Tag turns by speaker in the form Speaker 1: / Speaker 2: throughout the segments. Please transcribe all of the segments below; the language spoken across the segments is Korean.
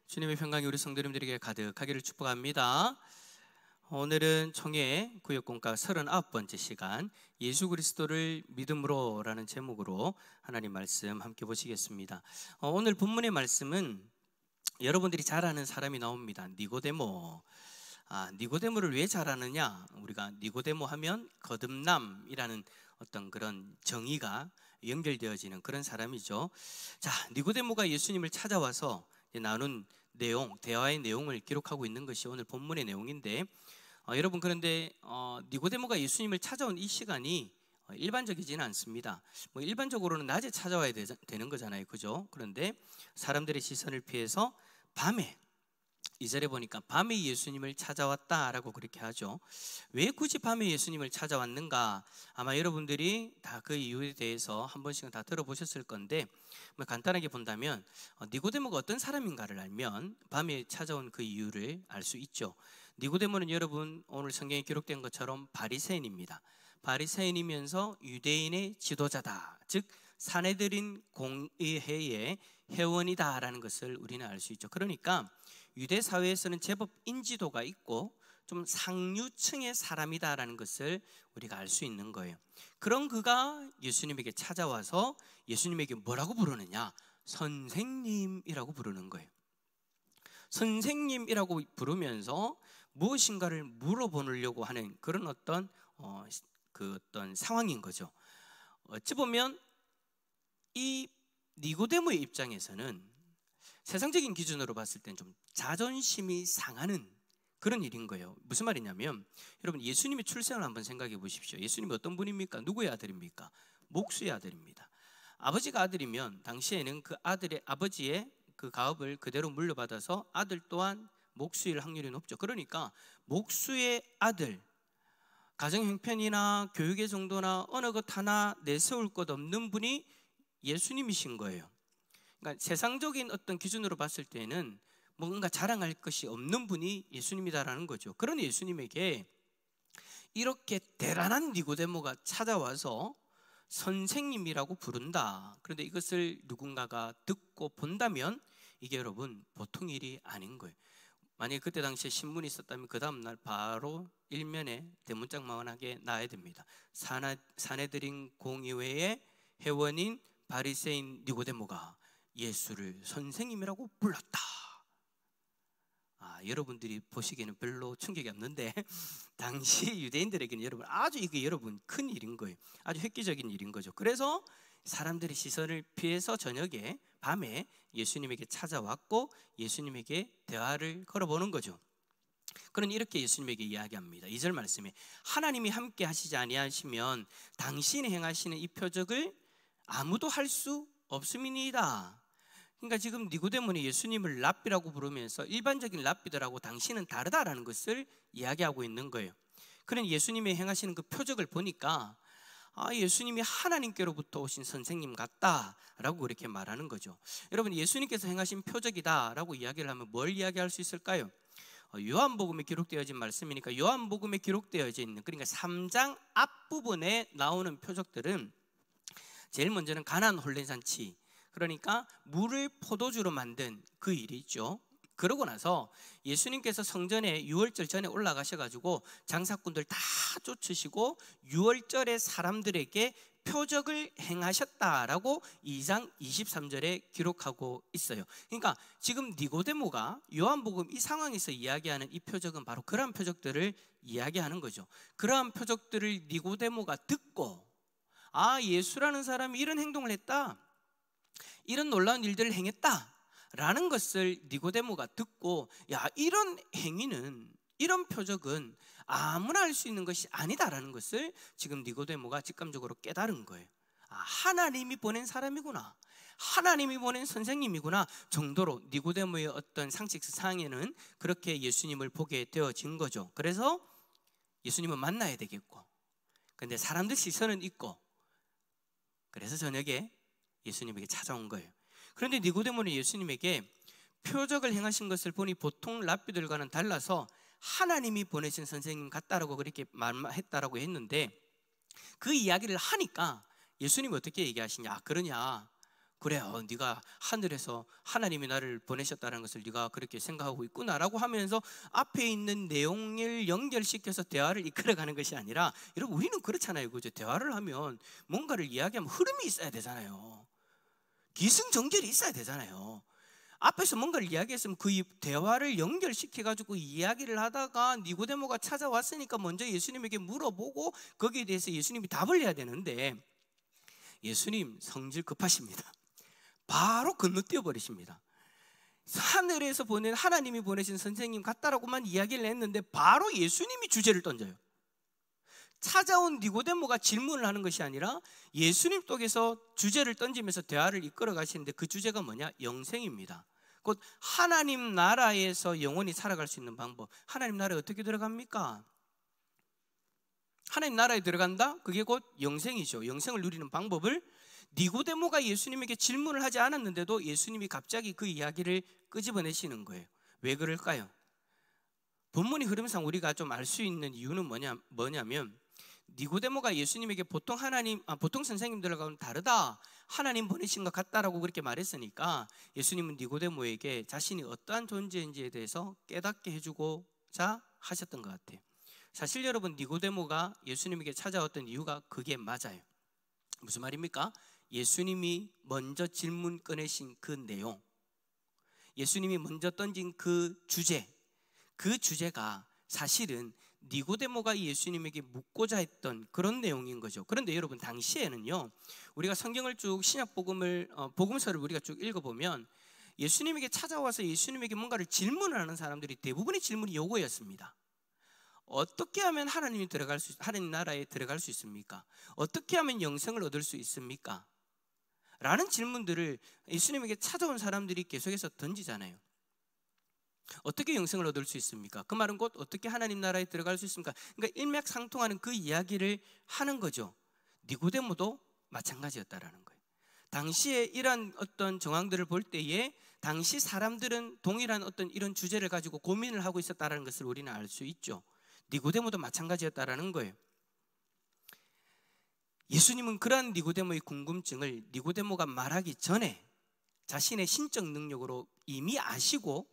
Speaker 1: 주님의 평강이 우리 성도님들에게 가득하기를 축복합니다. 오늘은 총회 구역공과 39번째 시간 예수 그리스도를 믿음으로 라는 제목으로 하나님 말씀 함께 보시겠습니다. 오늘 본문의 말씀은 여러분들이 잘 아는 사람이 나옵니다. 니고데모. 니고데모를 왜 잘 아느냐? 우리가 니고데모 하면 거듭남이라는 어떤 그런 정의가 연결되어지는 그런 사람이죠. 자, 니고데모가 예수님을 찾아와서 나눈 내용, 대화의 내용을 기록하고 있는 것이 오늘 본문의 내용인데, 여러분 그런데 니고데모가 예수님을 찾아온 이 시간이 일반적이지는 않습니다. 일반적으로는 낮에 찾아와야 되는 거잖아요, 그죠? 그런데 사람들의 시선을 피해서 밤에, 2절에 보니까 밤에 예수님을 찾아왔다라고 그렇게 하죠. 왜 굳이 밤에 예수님을 찾아왔는가? 아마 여러분들이 다 그 이유에 대해서 한 번씩은 다 들어보셨을 건데, 간단하게 본다면 니고데모가 어떤 사람인가를 알면 밤에 찾아온 그 이유를 알 수 있죠. 니고데모는 여러분 오늘 성경에 기록된 것처럼 바리새인입니다. 바리새인이면서 유대인의 지도자다, 즉 산헤드린 공의회의 회원이다라는 것을 우리는 알 수 있죠. 그러니까 유대 사회에서는 제법 인지도가 있고 좀 상류층의 사람이다라는 것을 우리가 알 수 있는 거예요. 그런 그가 예수님에게 찾아와서 예수님에게 뭐라고 부르느냐? 선생님이라고 부르는 거예요. 선생님이라고 부르면서 무엇인가를 물어보려고 하는 그런 어떤 상황인 거죠. 어찌 보면 이 니고데모의 입장에서는 세상적인 기준으로 봤을 땐 좀 자존심이 상하는 그런 일인 거예요. 무슨 말이냐면, 여러분 예수님의 출생을 한번 생각해 보십시오. 예수님이 어떤 분입니까? 누구의 아들입니까? 목수의 아들입니다. 아버지가 아들이면 당시에는 그 아들의 아버지의 그 가업을 그대로 물려받아서 아들 또한 목수일 확률이 높죠. 그러니까 목수의 아들, 가정 형편이나 교육의 정도나 어느 것 하나 내세울 것 없는 분이 예수님이신 거예요. 그러니까 세상적인 어떤 기준으로 봤을 때는 뭔가 자랑할 것이 없는 분이 예수님이다라는 거죠. 그런 예수님에게 이렇게 대단한 니고데모가 찾아와서 선생님이라고 부른다. 그런데 이것을 누군가가 듣고 본다면 이게 여러분 보통 일이 아닌 거예요. 만약에 그때 당시에 신문이 있었다면 그 다음날 바로 일면에 대문짝만하게 나야 됩니다. 산헤드린 공의회의 회원인 바리새인 니고데모가 예수를 선생님이라고 불렀다. 여러분들이 보시기에는 별로 충격이 없는데 당시 유대인들에게는 여러분 아주 이게 여러분 큰 일인 거예요. 아주 획기적인 일인 거죠. 그래서 사람들의 시선을 피해서 저녁에 밤에 예수님에게 찾아왔고 예수님에게 대화를 걸어보는 거죠. 그는 이렇게 예수님에게 이야기합니다. 2절 말씀에 하나님이 함께 하시지 아니하시면 당신이 행하시는 이 표적을 아무도 할 수 없음이니이다. 그러니까 지금 니고데모는 예수님을 랍비라고 부르면서 일반적인 랍비들하고 당신은 다르다라는 것을 이야기하고 있는 거예요. 그는 예수님이 행하시는 그 표적을 보니까 예수님이 하나님께로부터 오신 선생님 같다라고 그렇게 말하는 거죠. 여러분 예수님께서 행하신 표적이다라고 이야기를 하면 뭘 이야기할 수 있을까요? 요한복음에 기록되어진 말씀이니까 요한복음에 기록되어져 있는, 그러니까 3장 앞부분에 나오는 표적들은 제일 먼저는 가나안 혼례잔치, 그러니까 물을 포도주로 만든 그 일이 있죠. 그러고 나서 예수님께서 성전에 유월절 전에 올라가셔가지고 장사꾼들 다 쫓으시고 유월절에 사람들에게 표적을 행하셨다라고 2장 23절에 기록하고 있어요. 그러니까 지금 니고데모가 요한복음 이 상황에서 이야기하는 이 표적은 바로 그러한 표적들을 이야기하는 거죠. 그러한 표적들을 니고데모가 듣고 예수라는 사람이 이런 행동을 했다, 이런 놀라운 일들을 행했다 라는 것을 니고데모가 듣고, 이런 행위는, 이런 표적은 아무나 할 수 있는 것이 아니다라는 것을 지금 니고데모가 직감적으로 깨달은 거예요. 하나님이 보낸 사람이구나, 하나님이 보낸 선생님이구나 정도로 니고데모의 어떤 상식상에는 그렇게 예수님을 보게 되어진 거죠. 그래서 예수님은 만나야 되겠고, 근데 사람들 시선은 있고, 그래서 저녁에 예수님에게 찾아온 거예요. 그런데 니고데모는 예수님에게 표적을 행하신 것을 보니 보통 랍비들과는 달라서 하나님이 보내신 선생님 같다라고 그렇게 말했다라고 했는데, 그 이야기를 하니까 예수님이 어떻게 얘기하시냐? 그러냐? 그래, 네가 하늘에서 하나님이 나를 보내셨다는 것을 네가 그렇게 생각하고 있구나라고 하면서 앞에 있는 내용을 연결시켜서 대화를 이끌어가는 것이 아니라, 여러분 우리는 그렇잖아요, 그죠? 대화를 하면 뭔가를 이야기하면 흐름이 있어야 되잖아요. 기승전결이 있어야 되잖아요. 앞에서 뭔가를 이야기했으면 그 대화를 연결시켜가지고 이야기를 하다가 니고데모가 찾아왔으니까 먼저 예수님에게 물어보고 거기에 대해서 예수님이 답을 해야 되는데, 예수님 성질 급하십니다. 바로 건너뛰어 버리십니다. 하늘에서 보낸, 하나님이 보내신 선생님 같다라고만 이야기를 했는데 바로 예수님이 주제를 던져요. 찾아온 니고데모가 질문을 하는 것이 아니라 예수님 쪽에서 주제를 던지면서 대화를 이끌어 가시는데, 그 주제가 뭐냐? 영생입니다. 곧 하나님 나라에서 영원히 살아갈 수 있는 방법. 하나님 나라에 어떻게 들어갑니까? 하나님 나라에 들어간다? 그게 곧 영생이죠. 영생을 누리는 방법을 니고데모가 예수님에게 질문을 하지 않았는데도 예수님이 갑자기 그 이야기를 끄집어내시는 거예요. 왜 그럴까요? 본문의 흐름상 우리가 좀 알 수 있는 이유는 뭐냐면, 니고데모가 예수님에게 보통 선생님들하고는 다르다, 하나님 보내신 것 같다라고 그렇게 말했으니까 예수님은 니고데모에게 자신이 어떠한 존재인지에 대해서 깨닫게 해주고자 하셨던 것 같아요. 사실 여러분, 니고데모가 예수님에게 찾아왔던 이유가 그게 맞아요. 무슨 말입니까? 예수님이 먼저 질문 꺼내신 그 내용, 예수님이 먼저 던진 그 주제가 사실은 니고데모가 예수님에게 묻고자 했던 그런 내용인 거죠. 그런데 여러분, 당시에는요, 우리가 성경을 쭉 복음서를 우리가 쭉 읽어보면 예수님에게 찾아와서 예수님에게 뭔가를 질문을 하는 사람들이 대부분의 질문이 요거였습니다. 어떻게 하면 하나님 나라에 들어갈 수 있습니까? 어떻게 하면 영생을 얻을 수 있습니까? 라는 질문들을 예수님에게 찾아온 사람들이 계속해서 던지잖아요. 어떻게 영생을 얻을 수 있습니까? 그 말은 곧 어떻게 하나님 나라에 들어갈 수 있습니까? 그러니까 일맥상통하는 그 이야기를 하는 거죠. 니고데모도 마찬가지였다라는 거예요. 당시에 이런 어떤 정황들을 볼 때에 당시 사람들은 동일한 어떤 이런 주제를 가지고 고민을 하고 있었다는 것을 우리는 알 수 있죠. 니고데모도 마찬가지였다라는 거예요. 예수님은 그러한 니고데모의 궁금증을 니고데모가 말하기 전에 자신의 신적 능력으로 이미 아시고,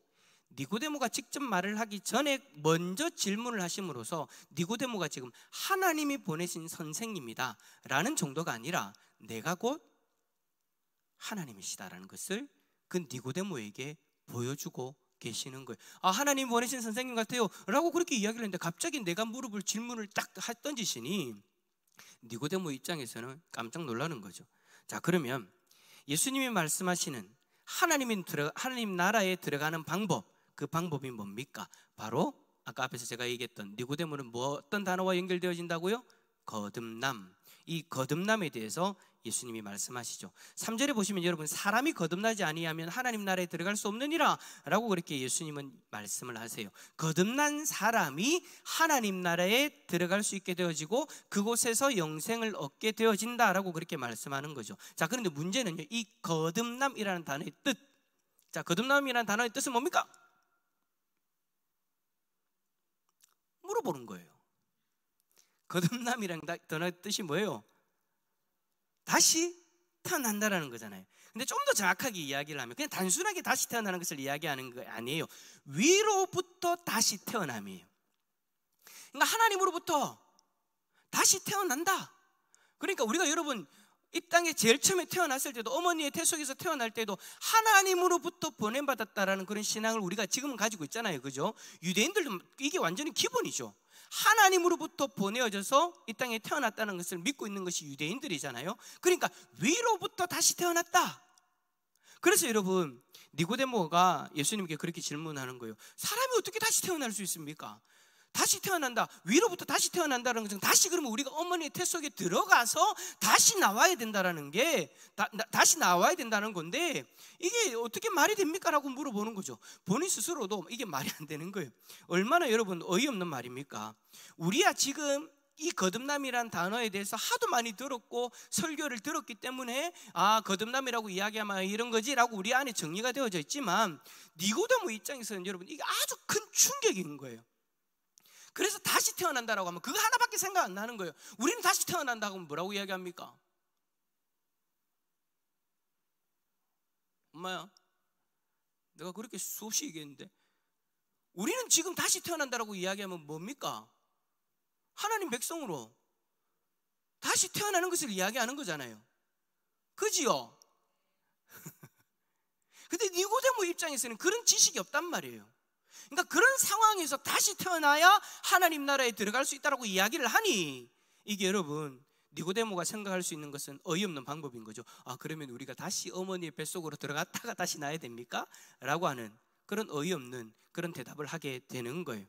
Speaker 1: 니고데모가 직접 말을 하기 전에 먼저 질문을 하심으로써 니고데모가 지금 하나님이 보내신 선생님이다 라는 정도가 아니라 내가 곧 하나님이시다라는 것을 그 니고데모에게 보여주고 계시는 거예요. 하나님 보내신 선생님 같아요 라고 그렇게 이야기를 했는데 갑자기 내가 물어볼 질문을 딱 던지시니 니고데모 입장에서는 깜짝 놀라는 거죠. 자, 그러면 예수님이 말씀하시는 하나님 나라에 들어가는 방법, 그 방법이 뭡니까? 바로 아까 앞에서 제가 얘기했던 니고데모는 어떤 단어와 연결되어진다고요? 거듭남. 이 거듭남에 대해서 예수님이 말씀하시죠. 3절에 보시면 여러분, 사람이 거듭나지 아니하면 하나님 나라에 들어갈 수 없느니라 라고 그렇게 예수님은 말씀을 하세요. 거듭난 사람이 하나님 나라에 들어갈 수 있게 되어지고 그곳에서 영생을 얻게 되어진다라고 그렇게 말씀하는 거죠. 자, 그런데 문제는요, 이 거듭남이라는 단어의 뜻. 자, 거듭남이라는 단어의 뜻은 뭡니까? 물어보는 거예요. 거듭남이라는 단어의 뜻이 뭐예요? 다시 태어난다라는 거잖아요. 근데 좀 더 정확하게 이야기를 하면 그냥 단순하게 다시 태어나는 것을 이야기하는 거 아니에요. 위로부터 다시 태어남이에요. 그러니까 하나님으로부터 다시 태어난다. 그러니까 우리가 여러분, 이 땅에 제일 처음에 태어났을 때도, 어머니의 태 속에서 태어날 때도 하나님으로부터 보냄받았다라는 그런 신앙을 우리가 지금은 가지고 있잖아요, 그죠? 유대인들도 이게 완전히 기본이죠. 하나님으로부터 보내어져서 이 땅에 태어났다는 것을 믿고 있는 것이 유대인들이잖아요. 그러니까 위로부터 다시 태어났다. 그래서 여러분, 니고데모가 예수님께 그렇게 질문하는 거예요. 사람이 어떻게 다시 태어날 수 있습니까? 다시 태어난다, 위로부터 다시 태어난다는 것은 다시 그러면 우리가 어머니의 태 속에 들어가서 다시 나와야 된다는 게 다시 나와야 된다는 건데, 이게 어떻게 말이 됩니까? 라고 물어보는 거죠. 본인 스스로도 이게 말이 안 되는 거예요. 얼마나 여러분 어이없는 말입니까? 우리야 지금 이 거듭남이란 단어에 대해서 하도 많이 들었고 설교를 들었기 때문에 거듭남이라고 이야기하면 이런 거지 라고 우리 안에 정리가 되어져 있지만, 니고데모 입장에서는 여러분 이게 아주 큰 충격인 거예요. 그래서 다시 태어난다라고 하면 그거 하나밖에 생각 안 나는 거예요. 우리는 다시 태어난다고 하면 뭐라고 이야기합니까? 엄마야, 내가 그렇게 수없이 얘기했는데 우리는 지금 다시 태어난다라고 이야기하면 뭡니까? 하나님 백성으로 다시 태어나는 것을 이야기하는 거잖아요. 그지요? 근데 니고데모 입장에서는 그런 지식이 없단 말이에요. 그러니까 그런 상황에서 다시 태어나야 하나님 나라에 들어갈 수 있다라고 이야기를 하니, 이게 여러분 니고데모가 생각할 수 있는 것은 어이없는 방법인 거죠. 아, 그러면 우리가 다시 어머니의 뱃속으로 들어갔다가 다시 나야 됩니까? 라고 하는 그런 어이없는 그런 대답을 하게 되는 거예요.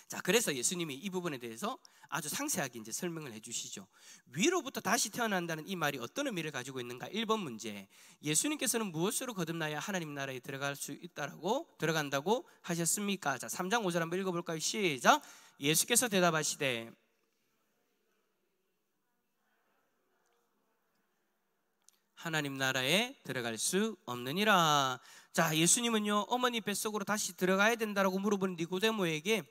Speaker 1: 자, 그래서 예수님이 이 부분에 대해서 아주 상세하게 이제 설명을 해주시죠. 위로부터 다시 태어난다는 이 말이 어떤 의미를 가지고 있는가? 1번 문제, 예수님께서는 무엇으로 거듭나야 하나님 나라에 들어갈 수 들어간다고 하셨습니까? 자, 3장 5절 한번 읽어볼까요? 시작. 예수께서 대답하시되 하나님 나라에 들어갈 수 없느니라. 자, 예수님은요 어머니 뱃속으로 다시 들어가야 된다라고 물어보는 니고데모에게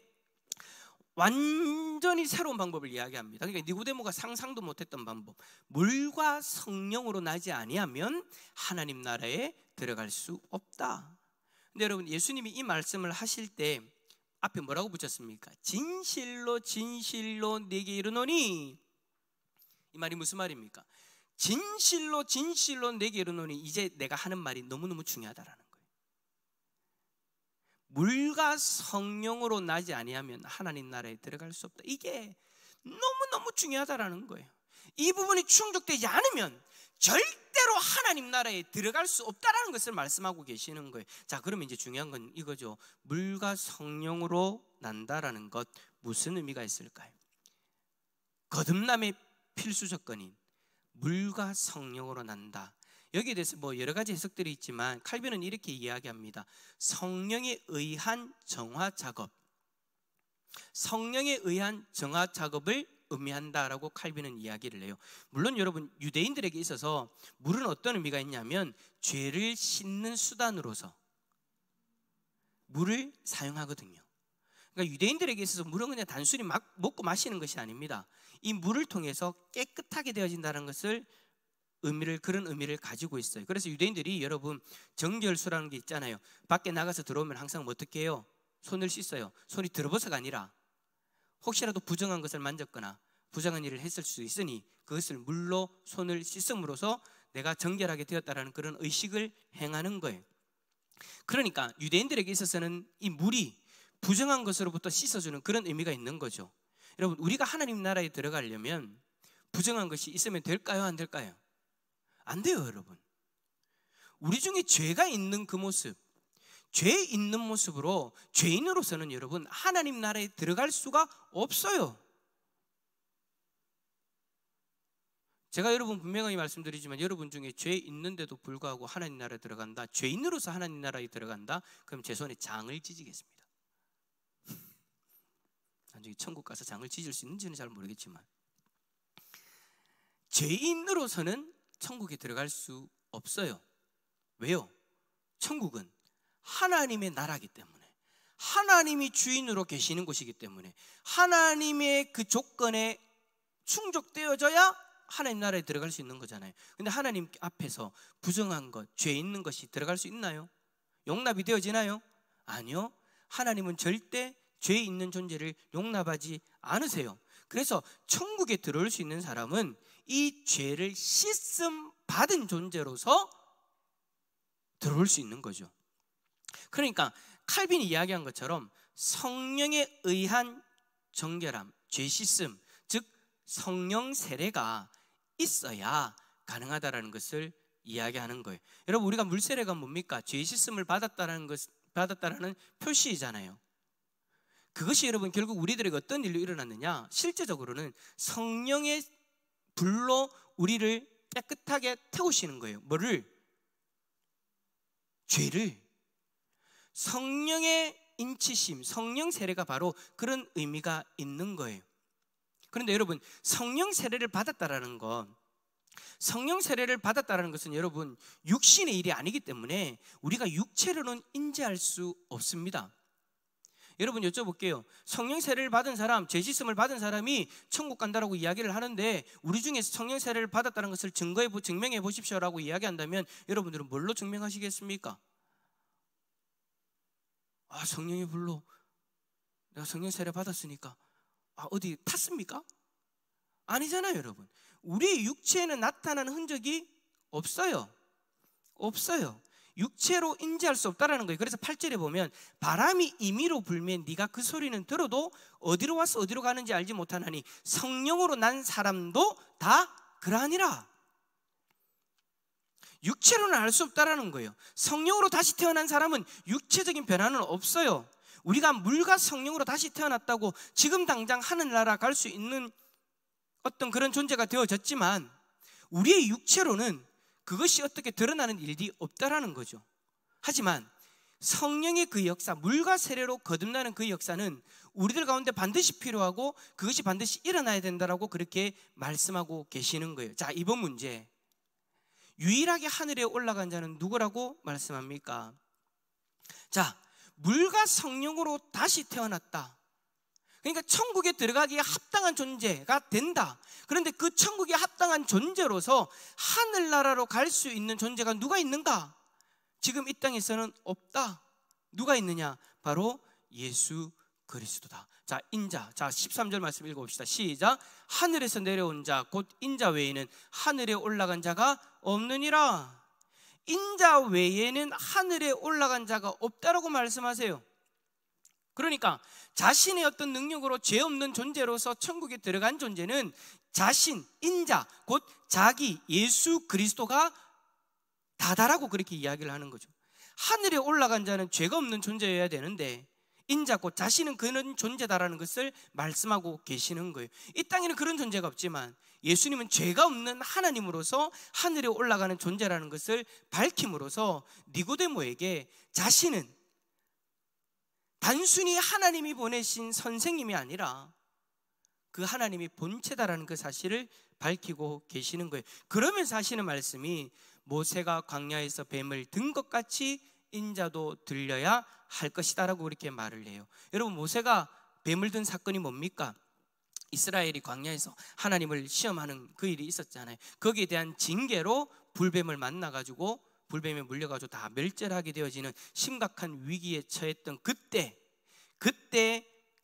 Speaker 1: 완전히 새로운 방법을 이야기합니다. 그러니까 니고데모가 상상도 못했던 방법, 물과 성령으로 나지 아니하면 하나님 나라에 들어갈 수 없다. 근데 여러분, 예수님이 이 말씀을 하실 때 앞에 뭐라고 붙였습니까? 진실로 진실로 네게 이르노니. 이 말이 무슨 말입니까? 진실로 진실로 내게 이르노니, 이제 내가 하는 말이 너무너무 중요하다라는 거예요. 물과 성령으로 나지 아니하면 하나님 나라에 들어갈 수 없다. 이게 너무너무 중요하다라는 거예요. 이 부분이 충족되지 않으면 절대로 하나님 나라에 들어갈 수 없다라는 것을 말씀하고 계시는 거예요. 자, 그러면 이제 중요한 건 이거죠. 물과 성령으로 난다라는 것, 무슨 의미가 있을까요? 거듭남의 필수 조건인 물과 성령으로 난다. 여기에 대해서 뭐 여러 가지 해석들이 있지만 칼빈은 이렇게 이야기합니다. 성령에 의한 정화 작업, 성령에 의한 정화 작업을 의미한다라고 칼빈은 이야기를 해요. 물론 여러분, 유대인들에게 있어서 물은 어떤 의미가 있냐면 죄를 씻는 수단으로서 물을 사용하거든요. 그러니까 유대인들에게 있어서 물은 그냥 단순히 막 먹고 마시는 것이 아닙니다. 이 물을 통해서 깨끗하게 되어진다는 것을 그런 의미를 가지고 있어요. 그래서 유대인들이 여러분 정결수라는 게 있잖아요. 밖에 나가서 들어오면 항상 어떻게 해요? 손을 씻어요. 손이 들어버서가 아니라 혹시라도 부정한 것을 만졌거나 부정한 일을 했을 수 있으니 그것을 물로 손을 씻음으로써 내가 정결하게 되었다라는 그런 의식을 행하는 거예요. 그러니까 유대인들에게 있어서는 이 물이 부정한 것으로부터 씻어주는 그런 의미가 있는 거죠. 여러분, 우리가 하나님 나라에 들어가려면 부정한 것이 있으면 될까요? 안 될까요? 안 돼요, 여러분. 우리 중에 죄가 있는 그 모습, 죄 있는 모습으로 죄인으로서는 여러분 하나님 나라에 들어갈 수가 없어요. 제가 여러분 분명히 말씀드리지만 여러분 중에 죄 있는데도 불구하고 하나님 나라에 들어간다, 죄인으로서 하나님 나라에 들어간다, 그럼 제 손에 장을 찢겠습니다. 나중에 천국 가서 장을 찢을 수 있는지는 잘 모르겠지만 죄인으로서는 천국에 들어갈 수 없어요. 왜요? 천국은 하나님의 나라이기 때문에, 하나님이 주인으로 계시는 곳이기 때문에 하나님의 그 조건에 충족되어져야 하나님 나라에 들어갈 수 있는 거잖아요. 근데 하나님 앞에서 부정한 것, 죄 있는 것이 들어갈 수 있나요? 용납이 되어지나요? 아니요. 하나님은 절대 죄 있는 존재를 용납하지 않으세요. 그래서 천국에 들어올 수 있는 사람은 이 죄를 씻음 받은 존재로서 들어올 수 있는 거죠. 그러니까 칼빈이 이야기한 것처럼 성령에 의한 정결함, 죄 씻음, 즉 성령 세례가 있어야 가능하다라는 것을 이야기하는 거예요. 여러분, 우리가 물 세례가 뭡니까? 죄 씻음을 받았다라는 표시잖아요. 그것이 여러분 결국 우리들에게 어떤 일로 일어났느냐? 실제적으로는 성령의 불로 우리를 깨끗하게 태우시는 거예요. 뭐를? 죄를. 성령의 인치심, 성령 세례가 바로 그런 의미가 있는 거예요. 그런데 여러분, 성령 세례를 받았다라는 건, 성령 세례를 받았다라는 것은 여러분 육신의 일이 아니기 때문에 우리가 육체로는 인지할 수 없습니다. 여러분 여쭤볼게요. 성령 세례를 받은 사람, 죄 씻음을 받은 사람이 천국 간다라고 이야기를 하는데 우리 중에서 성령 세례를 받았다는 것을 증명해 보십시오라고 이야기한다면 여러분들은 뭘로 증명하시겠습니까? 성령의 불로 내가 성령 세례 받았으니까 어디 탔습니까? 아니잖아요, 여러분. 우리의 육체에는 나타나는 흔적이 없어요. 육체로 인지할 수 없다라는 거예요. 그래서 8절에 보면 바람이 임의로 불면 네가 그 소리는 들어도 어디로 와서 어디로 가는지 알지 못하나니 성령으로 난 사람도 다 그러하니라. 육체로는 알 수 없다라는 거예요. 성령으로 다시 태어난 사람은 육체적인 변화는 없어요. 우리가 물과 성령으로 다시 태어났다고 지금 당장 하늘나라 갈 수 있는 어떤 그런 존재가 되어졌지만 우리의 육체로는 그것이 어떻게 드러나는 일이 없다라는 거죠. 하지만 성령의 그 역사, 물과 세례로 거듭나는 그 역사는 우리들 가운데 반드시 필요하고 그것이 반드시 일어나야 된다라고 그렇게 말씀하고 계시는 거예요. 자, 이번 문제, 유일하게 하늘에 올라간 자는 누구라고 말씀합니까? 자, 물과 성령으로 다시 태어났다. 그러니까 천국에 들어가기에 합당한 존재가 된다. 그런데 그 천국에 합당한 존재로서 하늘나라로 갈 수 있는 존재가 누가 있는가? 지금 이 땅에서는 없다. 누가 있느냐? 바로 예수 그리스도다. 자, 인자. 자, 13절 말씀 읽어봅시다. 시작. 하늘에서 내려온 자 곧 인자 외에는 하늘에 올라간 자가 없느니라. 인자 외에는 하늘에 올라간 자가 없다라고 말씀하세요. 그러니까 자신의 어떤 능력으로 죄 없는 존재로서 천국에 들어간 존재는 자신, 인자, 곧 자기, 예수 그리스도가 다다라고 그렇게 이야기를 하는 거죠. 하늘에 올라간 자는 죄가 없는 존재여야 되는데 인자, 곧 자신은 그런 존재다라는 것을 말씀하고 계시는 거예요. 이 땅에는 그런 존재가 없지만 예수님은 죄가 없는 하나님으로서 하늘에 올라가는 존재라는 것을 밝힘으로써 니고데모에게 자신은 단순히 하나님이 보내신 선생님이 아니라 그 하나님이 본체다라는 그 사실을 밝히고 계시는 거예요. 그러면서 하시는 말씀이 모세가 광야에서 뱀을 든 것 같이 인자도 들려야 할 것이다 라고 그렇게 말을 해요. 여러분, 모세가 뱀을 든 사건이 뭡니까? 이스라엘이 광야에서 하나님을 시험하는 그 일이 있었잖아요. 거기에 대한 징계로 불뱀을 만나가지고 불뱀에 물려가지고 다 멸절하게 되어지는 심각한 위기에 처했던 그때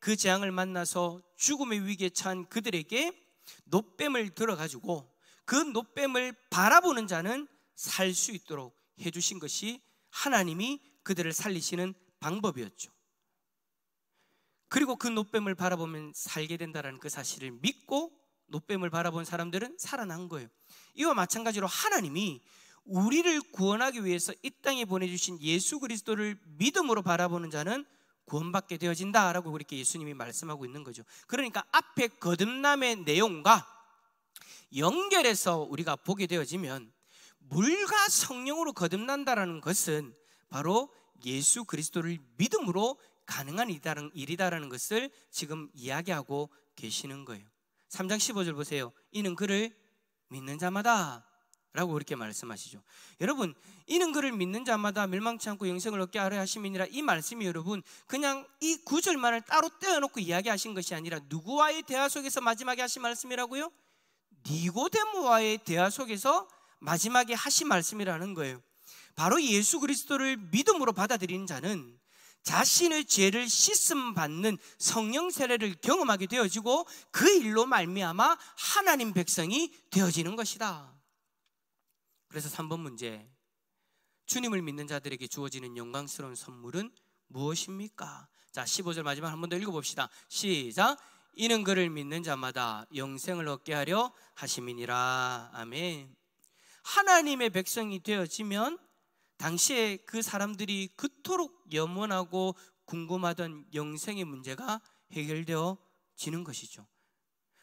Speaker 1: 그 재앙을 만나서 죽음의 위기에 처한 그들에게 놋뱀을 들어가지고 그 놋뱀을 바라보는 자는 살 수 있도록 해주신 것이 하나님이 그들을 살리시는 방법이었죠. 그리고 그 놋뱀을 바라보면 살게 된다는 그 사실을 믿고 놋뱀을 바라본 사람들은 살아난 거예요. 이와 마찬가지로 하나님이 우리를 구원하기 위해서 이 땅에 보내주신 예수 그리스도를 믿음으로 바라보는 자는 구원받게 되어진다라고 그렇게 예수님이 말씀하고 있는 거죠. 그러니까 앞에 거듭남의 내용과 연결해서 우리가 보게 되어지면 물과 성령으로 거듭난다라는 것은 바로 예수 그리스도를 믿음으로 가능한 일이다라는 것을 지금 이야기하고 계시는 거예요. 3장 15절 보세요. 이는 그를 믿는 자마다 라고 그렇게 말씀하시죠. 여러분, 이는 그를 믿는 자마다 멸망치 않고 영생을 얻게 하려 하심이니라. 이 말씀이 여러분 그냥 이 구절만을 따로 떼어놓고 이야기하신 것이 아니라 누구와의 대화 속에서 마지막에 하신 말씀이라고요? 니고데모와의 대화 속에서 마지막에 하신 말씀이라는 거예요. 바로 예수 그리스도를 믿음으로 받아들이는 자는 자신의 죄를 씻음 받는 성령 세례를 경험하게 되어지고 그 일로 말미암아 하나님 백성이 되어지는 것이다. 그래서 3번 문제, 주님을 믿는 자들에게 주어지는 영광스러운 선물은 무엇입니까? 자, 15절 마지막 한 번 더 읽어봅시다. 시작. 이는 그를 믿는 자마다 영생을 얻게 하려 하심이니라. 아멘. 하나님의 백성이 되어지면 당시에 그 사람들이 그토록 염원하고 궁금하던 영생의 문제가 해결되어지는 것이죠.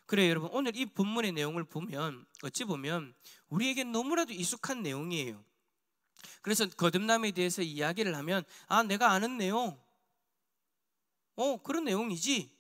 Speaker 1: 그래요, 여러분, 오늘 이 본문의 내용을 보면 어찌 보면 우리에게 너무나도 익숙한 내용이에요. 그래서 거듭남에 대해서 이야기를 하면 내가 아는 내용, 그런 내용이지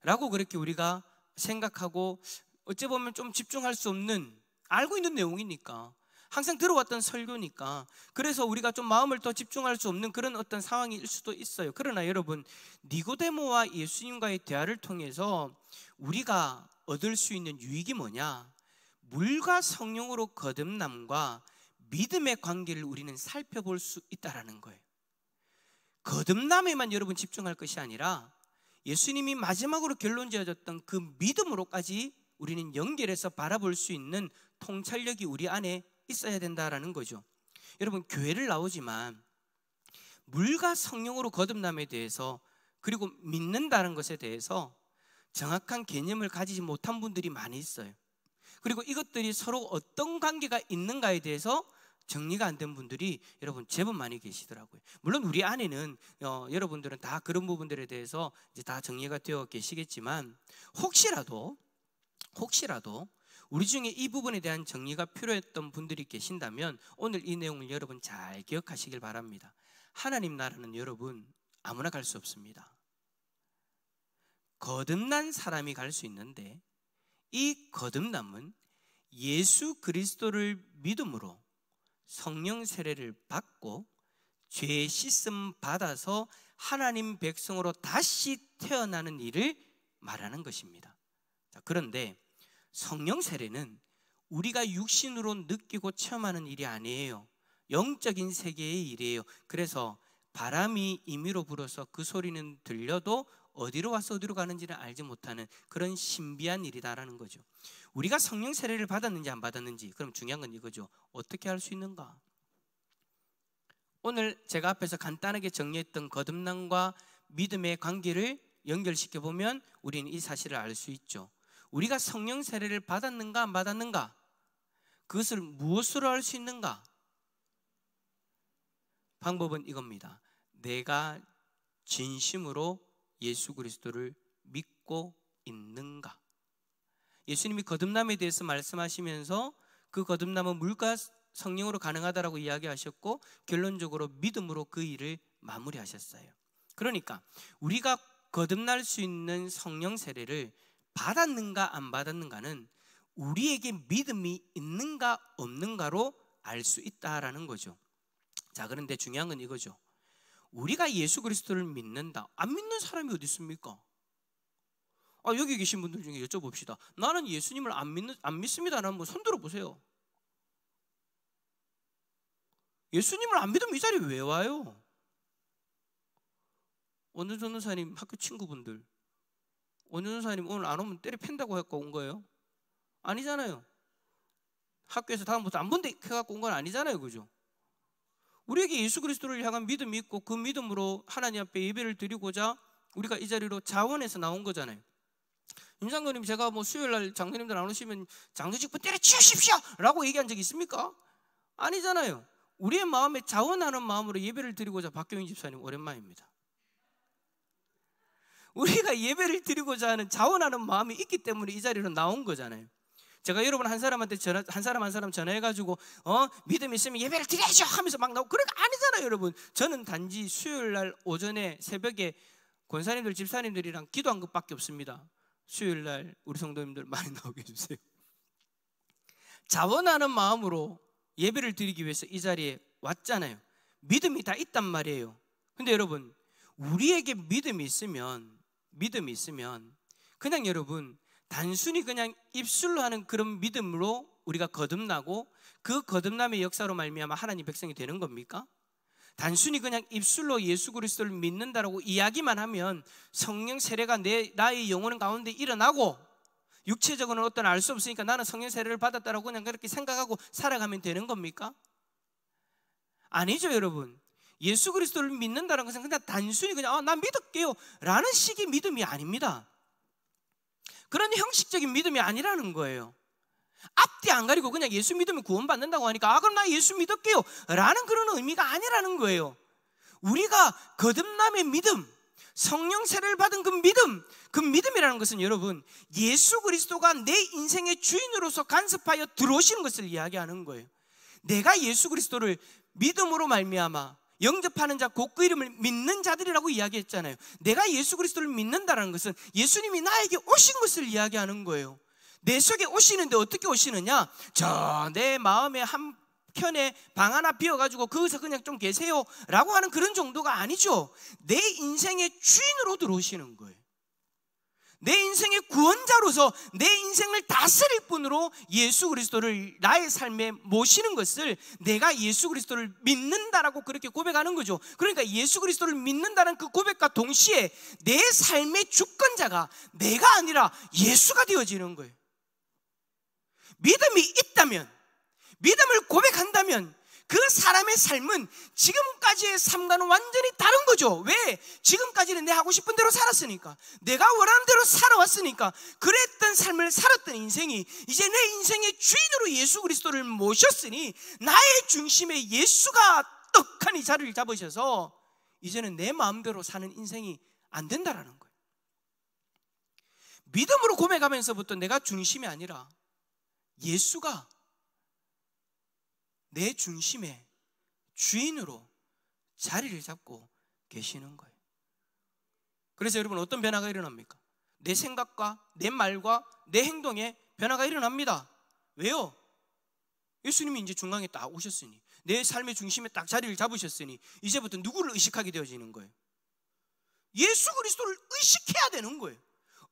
Speaker 1: 라고 그렇게 우리가 생각하고 어찌 보면 좀 집중할 수 없는, 알고 있는 내용이니까 항상 들어왔던 설교니까. 그래서 우리가 좀 마음을 더 집중할 수 없는 그런 어떤 상황일 수도 있어요. 그러나 여러분, 니고데모와 예수님과의 대화를 통해서 우리가 얻을 수 있는 유익이 뭐냐? 물과 성령으로 거듭남과 믿음의 관계를 우리는 살펴볼 수 있다라는 거예요. 거듭남에만 여러분 집중할 것이 아니라 예수님이 마지막으로 결론 지어졌던 그 믿음으로까지 우리는 연결해서 바라볼 수 있는 통찰력이 우리 안에 있어야 된다라는 거죠. 여러분, 교회를 나오지만 물과 성령으로 거듭남에 대해서, 그리고 믿는다는 것에 대해서 정확한 개념을 가지지 못한 분들이 많이 있어요. 그리고 이것들이 서로 어떤 관계가 있는가에 대해서 정리가 안 된 분들이 여러분 제법 많이 계시더라고요. 물론 우리 안에는 여러분들은 다 그런 부분들에 대해서 이제 다 정리가 되어 계시겠지만, 혹시라도 우리 중에 이 부분에 대한 정리가 필요했던 분들이 계신다면 오늘 이 내용을 여러분 잘 기억하시길 바랍니다. 하나님 나라는 여러분 아무나 갈 수 없습니다. 거듭난 사람이 갈 수 있는데, 이 거듭남은 예수 그리스도를 믿음으로 성령 세례를 받고 죄 씻음 받아서 하나님 백성으로 다시 태어나는 일을 말하는 것입니다. 자, 그런데 성령 세례는 우리가 육신으로 느끼고 체험하는 일이 아니에요. 영적인 세계의 일이에요. 그래서 바람이 임의로 불어서 그 소리는 들려도 어디로 와서 어디로 가는지를 알지 못하는 그런 신비한 일이다라는 거죠. 우리가 성령 세례를 받았는지 안 받았는지, 그럼 중요한 건 이거죠. 어떻게 할 수 있는가? 오늘 제가 앞에서 간단하게 정리했던 거듭남과 믿음의 관계를 연결시켜 보면 우리는 이 사실을 알 수 있죠. 우리가 성령 세례를 받았는가 안 받았는가? 그것을 무엇으로 알 수 있는가? 방법은 이겁니다. 내가 진심으로 예수 그리스도를 믿고 있는가? 예수님이 거듭남에 대해서 말씀하시면서 그 거듭남은 물과 성령으로 가능하다라고 이야기하셨고, 결론적으로 믿음으로 그 일을 마무리하셨어요. 그러니까 우리가 거듭날 수 있는 성령 세례를 받았는가 안 받았는가는 우리에게 믿음이 있는가 없는가로 알 수 있다라는 거죠. 자, 그런데 중요한 건 이거죠. 우리가 예수 그리스도를 믿는다, 안 믿는 사람이 어디 있습니까? 여기 계신 분들 중에 여쭤봅시다. 나는 예수님을 안 믿습니다. 라면 손 들어보세요. 예수님을 안 믿으면 이 자리에 왜 와요? 어느 전도사님 학교 친구분들, 어느 전도사님 오늘 안 오면 때려 팬다고 해갖고 온 거예요? 아니잖아요. 학교에서 다음부터 안 본다 해갖고 온 건 아니잖아요. 그죠? 우리에게 예수 그리스도를 향한 믿음이 있고 그 믿음으로 하나님 앞에 예배를 드리고자 우리가 이 자리로 자원해서 나온 거잖아요. 임장로님, 제가 수요일날 장로님들 안 오시면 장로직분 때려치우십시오 라고 얘기한 적이 있습니까? 아니잖아요. 우리의 마음에 자원하는 마음으로 예배를 드리고자 박경인 집사님 오랜만입니다. 우리가 예배를 드리고자 하는 자원하는 마음이 있기 때문에 이 자리로 나온 거잖아요. 제가 여러분 한 사람한테 한 사람 전화해가지고 믿음 있으면 예배를 드려야죠 하면서 막 나오고 그런 거 아니잖아요. 여러분, 저는 단지 수요일날 오전에 새벽에 권사님들 집사님들이랑 기도한 것밖에 없습니다. 수요일날 우리 성도님들 많이 나오게 해주세요. 자원하는 마음으로 예배를 드리기 위해서 이 자리에 왔잖아요. 믿음이 다 있단 말이에요. 근데 여러분, 우리에게 믿음이 있으면 그냥 여러분 단순히 그냥 입술로 하는 그런 믿음으로 우리가 거듭나고 그 거듭남의 역사로 말미암아 하나님 백성이 되는 겁니까? 단순히 그냥 입술로 예수 그리스도를 믿는다라고 이야기만 하면 성령 세례가 나의 영혼 가운데 일어나고 육체적으로는 어떤 알 수 없으니까 나는 성령 세례를 받았다라고 그냥 그렇게 생각하고 살아가면 되는 겁니까? 아니죠. 여러분, 예수 그리스도를 믿는다는 것은 그냥 단순히 그냥 나 믿을게요 라는 식의 믿음이 아닙니다. 그런 형식적인 믿음이 아니라는 거예요. 앞뒤 안 가리고 그냥 예수 믿으면 구원받는다고 하니까 그럼 나 예수 믿을게요 라는 그런 의미가 아니라는 거예요. 우리가 거듭남의 믿음, 성령 세례를 받은 그 믿음이라는 것은 여러분 예수 그리스도가 내 인생의 주인으로서 간섭하여 들어오시는 것을 이야기하는 거예요. 내가 예수 그리스도를 믿음으로 말미암아 영접하는 자 곧 그 이름을 믿는 자들이라고 이야기했잖아요. 내가 예수 그리스도를 믿는다는 것은 예수님이 나에게 오신 것을 이야기하는 거예요. 내 속에 오시는데 어떻게 오시느냐? 저 내 마음의 한 편에 방 하나 비워가지고 거기서 그냥 좀 계세요 라고 하는 그런 정도가 아니죠. 내 인생의 주인으로 들어오시는 거예요. 내 인생의 구원자로서 내 인생을 다스릴 분으로 예수 그리스도를 나의 삶에 모시는 것을 내가 예수 그리스도를 믿는다라고 그렇게 고백하는 거죠. 그러니까 예수 그리스도를 믿는다는 그 고백과 동시에 내 삶의 주권자가 내가 아니라 예수가 되어지는 거예요. 믿음이 있다면, 믿음을 고백한다면 그 사람의 삶은 지금까지의 삶과는 완전히 다른 거죠. 왜? 지금까지는 내 하고 싶은 대로 살았으니까, 내가 원하는 대로 살아왔으니까, 그랬던 삶을 살았던 인생이 이제 내 인생의 주인으로 예수 그리스도를 모셨으니 나의 중심에 예수가 떡하니 자리를 잡으셔서 이제는 내 마음대로 사는 인생이 안 된다라는 거예요. 믿음으로 고백하면서부터 내가 중심이 아니라 예수가 내 중심의 주인으로 자리를 잡고 계시는 거예요. 그래서 여러분, 어떤 변화가 일어납니까? 내 생각과 내 말과 내 행동에 변화가 일어납니다. 왜요? 예수님이 이제 중앙에 딱 오셨으니, 내 삶의 중심에 딱 자리를 잡으셨으니 이제부터 누구를 의식하게 되어지는 거예요? 예수 그리스도를 의식해야 되는 거예요.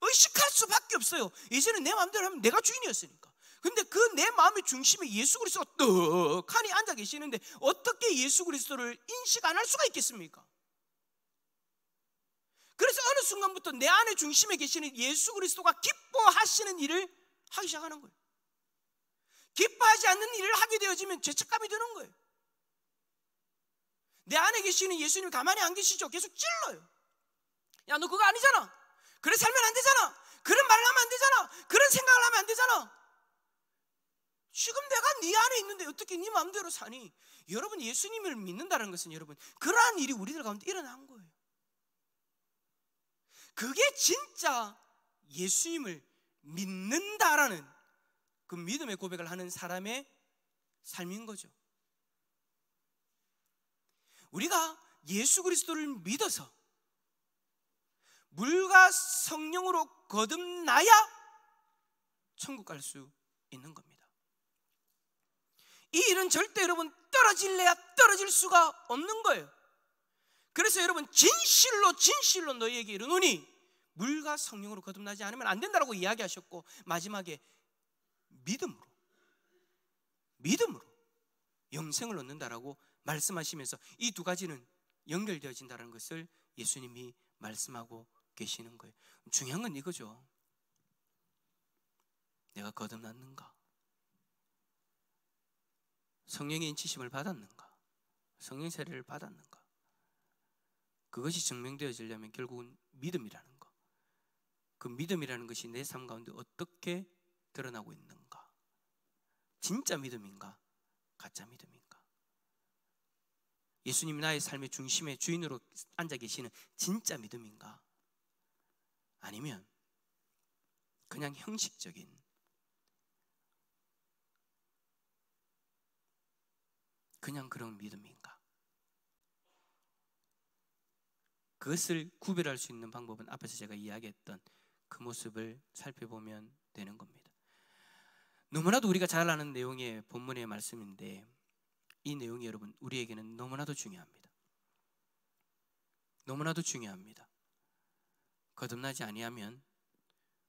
Speaker 1: 의식할 수밖에 없어요. 이제는 내 마음대로 하면 내가 주인이었으니까. 근데 그 내 마음의 중심에 예수 그리스도가 떡하니 앉아 계시는데 어떻게 예수 그리스도를 인식 안 할 수가 있겠습니까? 그래서 어느 순간부터 내 안의 중심에 계시는 예수 그리스도가 기뻐하시는 일을 하기 시작하는 거예요. 기뻐하지 않는 일을 하게 되어지면 죄책감이 드는 거예요. 내 안에 계시는 예수님이 가만히 안 계시죠? 계속 찔러요. 야, 너 그거 아니잖아. 그래 살면 안 되잖아. 그런 말을 하면 안 되잖아. 그런 생각을 하면 안 되잖아. 지금 내가 네 안에 있는데 어떻게 네 마음대로 사니? 여러분, 예수님을 믿는다는 것은 여러분, 그러한 일이 우리들 가운데 일어난 거예요. 그게 진짜 예수님을 믿는다라는 그 믿음의 고백을 하는 사람의 삶인 거죠. 우리가 예수 그리스도를 믿어서 물과 성령으로 거듭나야 천국 갈 수 있는 겁니다. 이 일은 절대 여러분 떨어질래야 떨어질 수가 없는 거예요. 그래서 여러분, 진실로 너희에게 이르노니 물과 성령으로 거듭나지 않으면 안 된다라고 이야기하셨고, 마지막에 믿음으로 영생을 얻는다라고 말씀하시면서 이 두 가지는 연결되어진다는 것을 예수님이 말씀하고 계시는 거예요. 중요한 건 이거죠. 내가 거듭났는가? 성령의 인치심을 받았는가? 성령 세례를 받았는가? 그것이 증명되어지려면 결국은 믿음이라는 것, 그 믿음이라는 것이 내 삶 가운데 어떻게 드러나고 있는가? 진짜 믿음인가? 가짜 믿음인가? 예수님이 나의 삶의 중심의 주인으로 앉아 계시는 진짜 믿음인가? 아니면 그냥 형식적인, 그냥 그런 믿음인가? 그것을 구별할 수 있는 방법은 앞에서 제가 이야기했던 그 모습을 살펴보면 되는 겁니다. 너무나도 우리가 잘 아는 내용의 본문의 말씀인데, 이 내용이 여러분 우리에게는 너무나도 중요합니다. 너무나도 중요합니다. 거듭나지 아니하면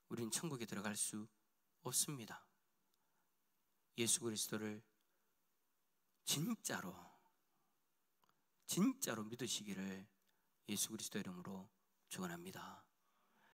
Speaker 1: 우리는 천국에 들어갈 수 없습니다. 예수 그리스도를 진짜로 믿으시기를 예수 그리스도 이름으로 축원합니다.